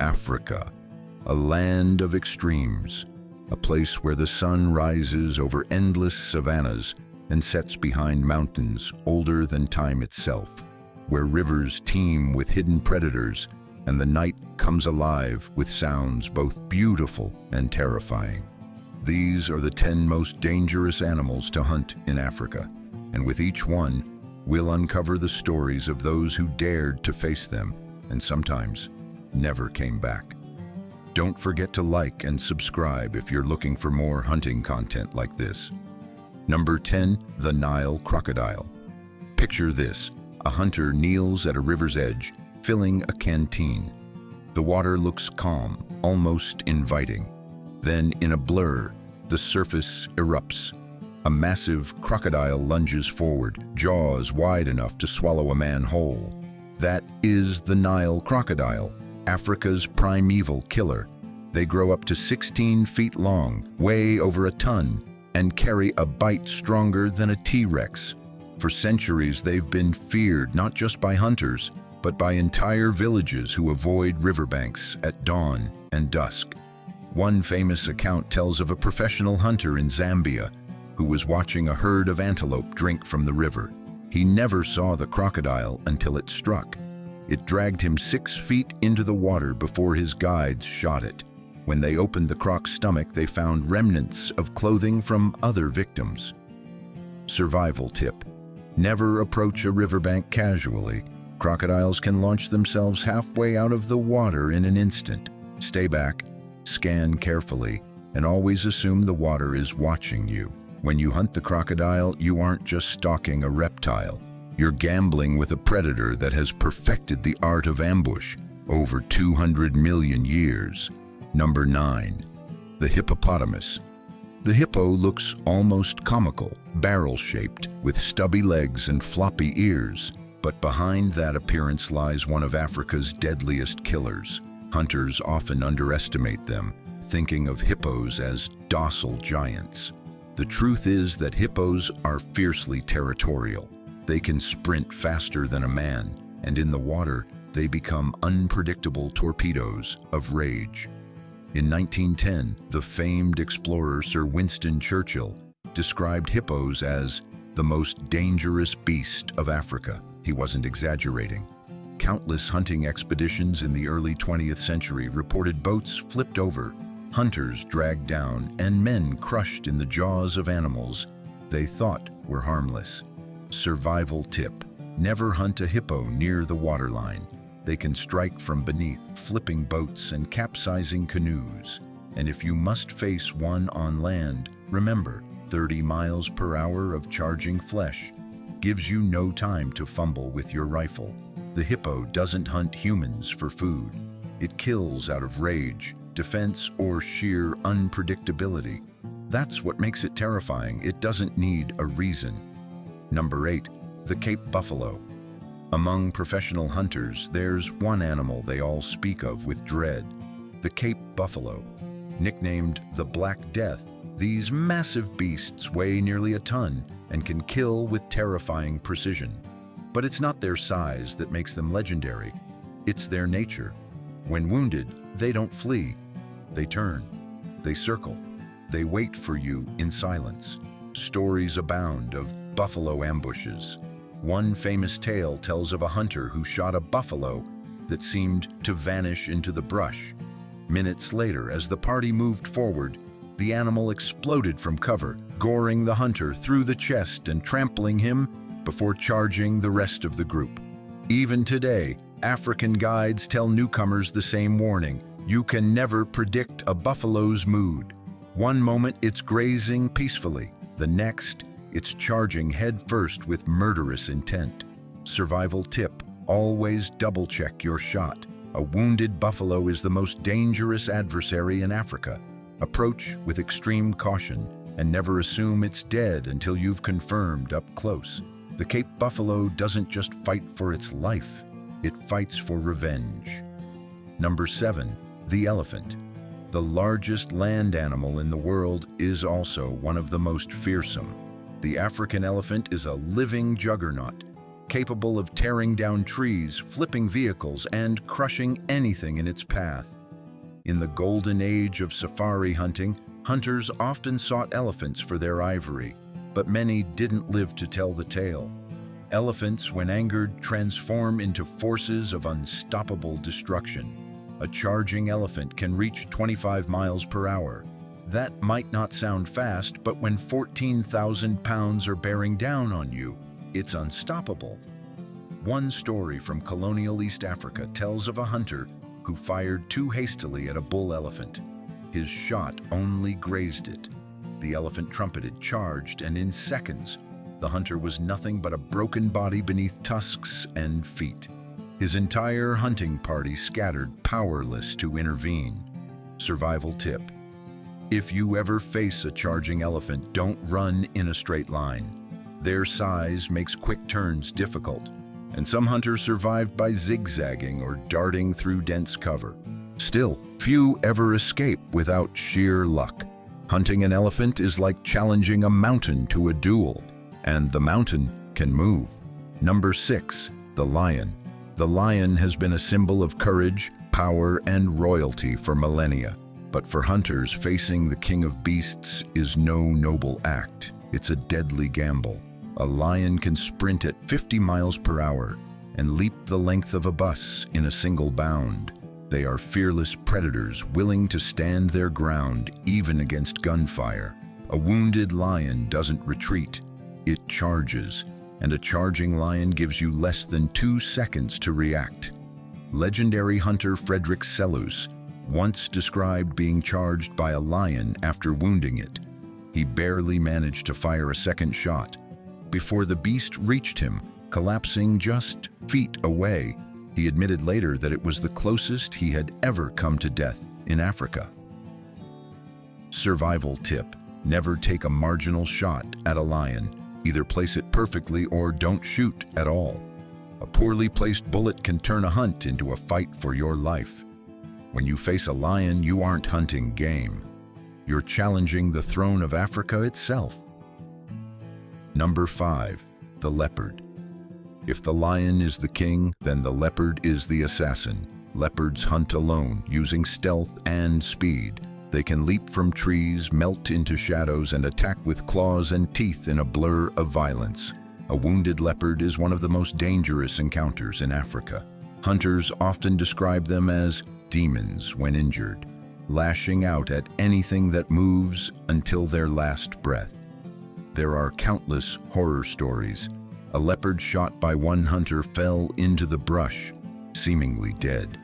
Africa, a land of extremes, a place where the sun rises over endless savannas and sets behind mountains older than time itself, where rivers teem with hidden predators and the night comes alive with sounds both beautiful and terrifying. These are the 10 most dangerous animals to hunt in Africa, and with each one, we'll uncover the stories of those who dared to face them and sometimes never came back. Don't forget to like and subscribe if you're looking for more hunting content like this. Number 10, the Nile crocodile. Picture this: a hunter kneels at a river's edge, filling a canteen. The water looks calm, almost inviting. Then, in a blur, the surface erupts. A massive crocodile lunges forward, jaws wide enough to swallow a man whole. That is the Nile crocodile, Africa's primeval killer. They grow up to 16 feet long, weigh over a ton, and carry a bite stronger than a T-Rex. For centuries, they've been feared not just by hunters, but by entire villages who avoid riverbanks at dawn and dusk. One famous account tells of a professional hunter in Zambia who was watching a herd of antelope drink from the river. He never saw the crocodile until it struck. It dragged him 6 feet into the water before his guides shot it. When they opened the croc's stomach, they found remnants of clothing from other victims. Survival tip: never approach a riverbank casually. Crocodiles can launch themselves halfway out of the water in an instant. Stay back, scan carefully, and always assume the water is watching you. When you hunt the crocodile, you aren't just stalking a reptile. You're gambling with a predator that has perfected the art of ambush over 200 million years. Number 9, the hippopotamus. The hippo looks almost comical, barrel-shaped, with stubby legs and floppy ears. But behind that appearance lies one of Africa's deadliest killers. Hunters often underestimate them, thinking of hippos as docile giants. The truth is that hippos are fiercely territorial. They can sprint faster than a man, and in the water, they become unpredictable torpedoes of rage. In 1910, the famed explorer Sir Winston Churchill described hippos as the most dangerous beast of Africa. He wasn't exaggerating. Countless hunting expeditions in the early 20th century reported boats flipped over, hunters dragged down, and men crushed in the jaws of animals they thought were harmless. Survival tip: never hunt a hippo near the waterline. They can strike from beneath, flipping boats and capsizing canoes. And if you must face one on land, remember, 30 miles per hour of charging flesh gives you no time to fumble with your rifle. The hippo doesn't hunt humans for food. It kills out of rage, defense, or sheer unpredictability. That's what makes it terrifying. It doesn't need a reason. Number 8, the Cape buffalo. Among professional hunters, there's one animal they all speak of with dread: the Cape buffalo. Nicknamed the Black Death, these massive beasts weigh nearly a ton and can kill with terrifying precision. But it's not their size that makes them legendary. It's their nature. When wounded, they don't flee. They turn. They circle. They wait for you in silence. Stories abound of buffalo ambushes. One famous tale tells of a hunter who shot a buffalo that seemed to vanish into the brush. Minutes later, as the party moved forward, the animal exploded from cover, goring the hunter through the chest and trampling him before charging the rest of the group. Even today, African guides tell newcomers the same warning: you can never predict a buffalo's mood. One moment it's grazing peacefully, the next it's charging headfirst with murderous intent. Survival tip: always double-check your shot. A wounded buffalo is the most dangerous adversary in Africa. Approach with extreme caution and never assume it's dead until you've confirmed up close. The Cape buffalo doesn't just fight for its life, it fights for revenge. Number 7, the elephant. The largest land animal in the world is also one of the most fearsome. The African elephant is a living juggernaut. capable of tearing down trees, flipping vehicles, and crushing anything in its path. In the golden age of safari hunting, hunters often sought elephants for their ivory, but many didn't live to tell the tale. Elephants, when angered, transform into forces of unstoppable destruction. A charging elephant can reach 25 miles per hour. That might not sound fast, but when 14,000 pounds are bearing down on you, it's unstoppable. One story from colonial East Africa tells of a hunter who fired too hastily at a bull elephant. His shot only grazed it. The elephant trumpeted, charged, and in seconds, the hunter was nothing but a broken body beneath tusks and feet. His entire hunting party scattered, powerless to intervene. Survival tip: if you ever face a charging elephant, don't run in a straight line. Their size makes quick turns difficult, and some hunters survived by zigzagging or darting through dense cover. Still, few ever escape without sheer luck. Hunting an elephant is like challenging a mountain to a duel, and the mountain can move. Number 6, the lion. The lion has been a symbol of courage, power, and royalty for millennia. But for hunters, facing the king of beasts is no noble act. It's a deadly gamble. A lion can sprint at 50 miles per hour and leap the length of a bus in a single bound. They are fearless predators, willing to stand their ground even against gunfire. A wounded lion doesn't retreat. It charges, and a charging lion gives you less than 2 seconds to react. Legendary hunter Frederick Selous once described being charged by a lion after wounding it. He barely managed to fire a second shot before the beast reached him, collapsing just feet away. He admitted later that it was the closest he had ever come to death in Africa. Survival tip: never take a marginal shot at a lion. Either place it perfectly or don't shoot at all. A poorly placed bullet can turn a hunt into a fight for your life. When you face a lion, you aren't hunting game. You're challenging the throne of Africa itself. Number 5, the leopard. If the lion is the king, then the leopard is the assassin. Leopards hunt alone, using stealth and speed. They can leap from trees, melt into shadows, and attack with claws and teeth in a blur of violence. A wounded leopard is one of the most dangerous encounters in Africa. Hunters often describe them as demons when injured, lashing out at anything that moves until their last breath. There are countless horror stories. A leopard shot by one hunter fell into the brush, seemingly dead.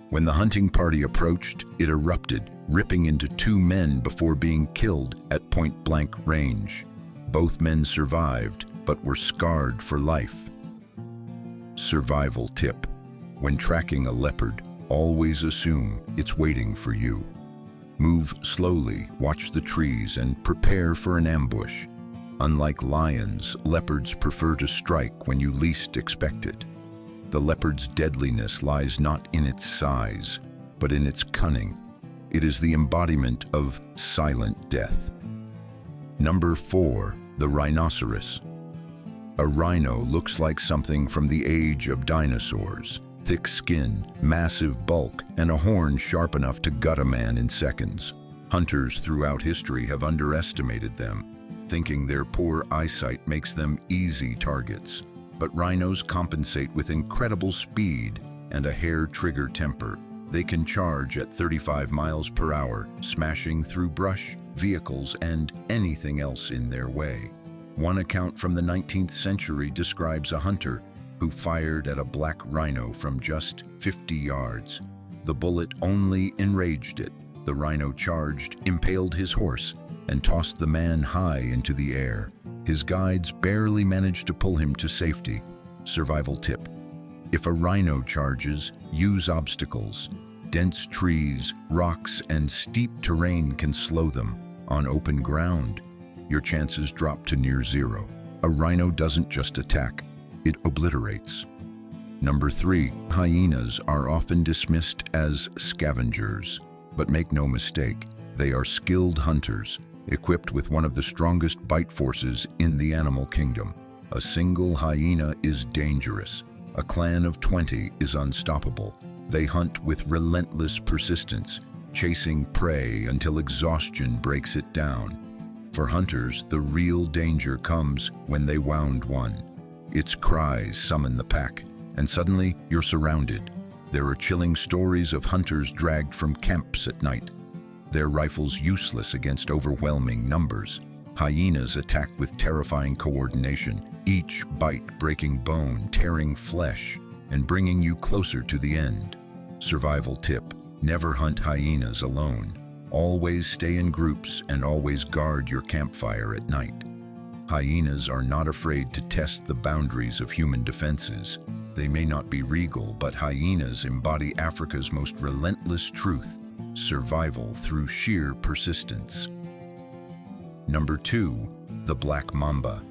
When the hunting party approached, it erupted, ripping into 2 men before being killed at point-blank range. Both men survived, but were scarred for life. Survival tip: when tracking a leopard, always assume it's waiting for you. Move slowly, watch the trees, and prepare for an ambush. Unlike lions, leopards prefer to strike when you least expect it. The leopard's deadliness lies not in its size, but in its cunning. It is the embodiment of silent death. Number 4, the rhinoceros. A rhino looks like something from the age of dinosaurs. Thick skin, massive bulk, and a horn sharp enough to gut a man in seconds. Hunters throughout history have underestimated them, thinking their poor eyesight makes them easy targets. But rhinos compensate with incredible speed and a hair-trigger temper. They can charge at 35 miles per hour, smashing through brush, vehicles, and anything else in their way. One account from the 19th century describes a hunter who fired at a black rhino from just 50 yards. The bullet only enraged it. The rhino charged, impaled his horse, and tossed the man high into the air. His guides barely managed to pull him to safety. Survival tip: if a rhino charges, use obstacles. Dense trees, rocks, and steep terrain can slow them. On open ground, your chances drop to near zero. A rhino doesn't just attack, it obliterates. Number 3, hyenas are often dismissed as scavengers, but make no mistake, they are skilled hunters, equipped with one of the strongest bite forces in the animal kingdom. A single hyena is dangerous. A clan of 20 is unstoppable. They hunt with relentless persistence, chasing prey until exhaustion breaks it down. For hunters, the real danger comes when they wound one. Its cries summon the pack, and suddenly you're surrounded. There are chilling stories of hunters dragged from camps at night, their rifles useless against overwhelming numbers. Hyenas attack with terrifying coordination, each bite breaking bone, tearing flesh, and bringing you closer to the end. Survival tip: never hunt hyenas alone. Always stay in groups and always guard your campfire at night. Hyenas are not afraid to test the boundaries of human defenses. They may not be regal, but hyenas embody Africa's most relentless truth: survival through sheer persistence. Number 2, the black mamba.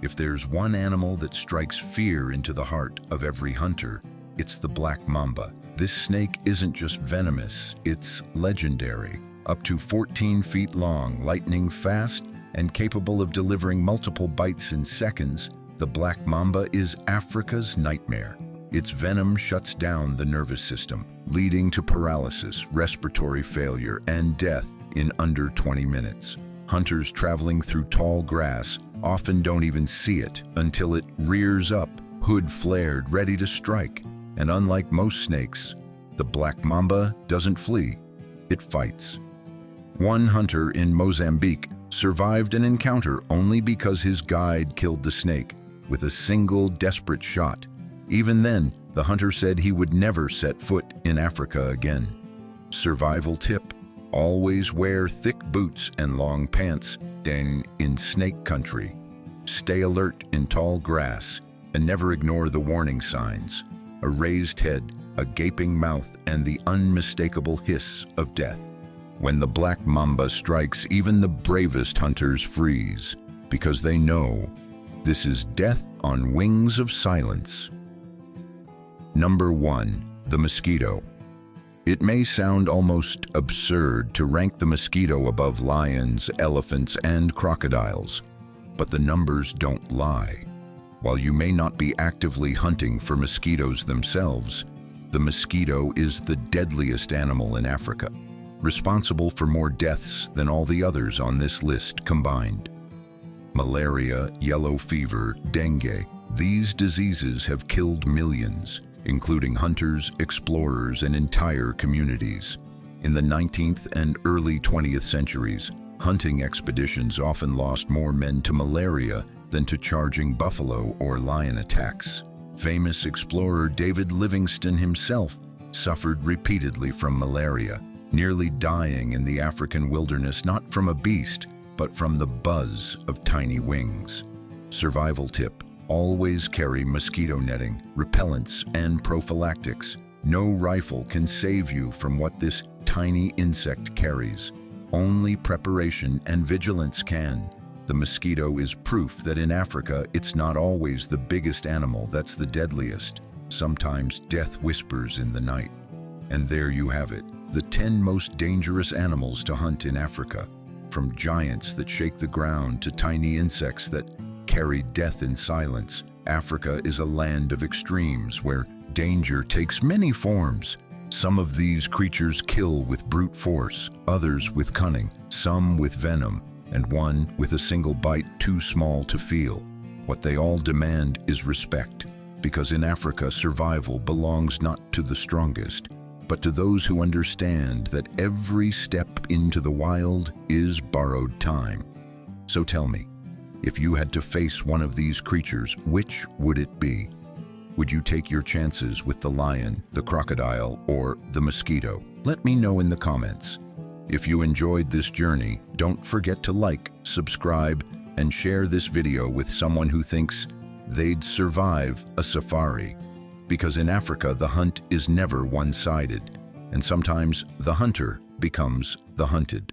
If there's one animal that strikes fear into the heart of every hunter, it's the black mamba. This snake isn't just venomous, it's legendary. Up to 14 feet long, lightning fast, and capable of delivering multiple bites in seconds, the black mamba is Africa's nightmare. Its venom shuts down the nervous system, leading to paralysis, respiratory failure, and death in under 20 minutes. Hunters traveling through tall grass often don't even see it until it rears up, hood flared, ready to strike. And unlike most snakes, the black mamba doesn't flee, it fights. One hunter in Mozambique survived an encounter only because his guide killed the snake with a single desperate shot. Even then, the hunter said he would never set foot in Africa again. Survival tip: always wear thick boots and long pants in snake country. Stay alert in tall grass and never ignore the warning signs: a raised head, a gaping mouth, and the unmistakable hiss of death. When the black mamba strikes, even the bravest hunters freeze, because they know this is death on wings of silence. Number 1, the mosquito. It may sound almost absurd to rank the mosquito above lions, elephants, and crocodiles, but the numbers don't lie. While you may not be actively hunting for mosquitoes themselves, the mosquito is the deadliest animal in Africa, responsible for more deaths than all the others on this list combined. Malaria, yellow fever, dengue, these diseases have killed millions, including hunters, explorers, and entire communities. In the 19th and early 20th centuries, hunting expeditions often lost more men to malaria than to charging buffalo or lion attacks. Famous explorer David Livingstone himself suffered repeatedly from malaria, nearly dying in the African wilderness not from a beast, but from the buzz of tiny wings. Survival tip: always carry mosquito netting, repellents, and prophylactics. No rifle can save you from what this tiny insect carries. Only preparation and vigilance can. The mosquito is proof that in Africa, it's not always the biggest animal that's the deadliest. Sometimes death whispers in the night. And there you have it, the 10 most dangerous animals to hunt in Africa. From giants that shake the ground to tiny insects that carry death in silence, Africa is a land of extremes where danger takes many forms. Some of these creatures kill with brute force, others with cunning, some with venom, and one with a single bite too small to feel. What they all demand is respect, because in Africa survival belongs not to the strongest, but to those who understand that every step into the wild is borrowed time. So tell me, if you had to face one of these creatures, which would it be? Would you take your chances with the lion, the crocodile, or the mosquito? Let me know in the comments. If you enjoyed this journey, don't forget to like, subscribe, and share this video with someone who thinks they'd survive a safari. Because in Africa, the hunt is never one-sided, and sometimes the hunter becomes the hunted.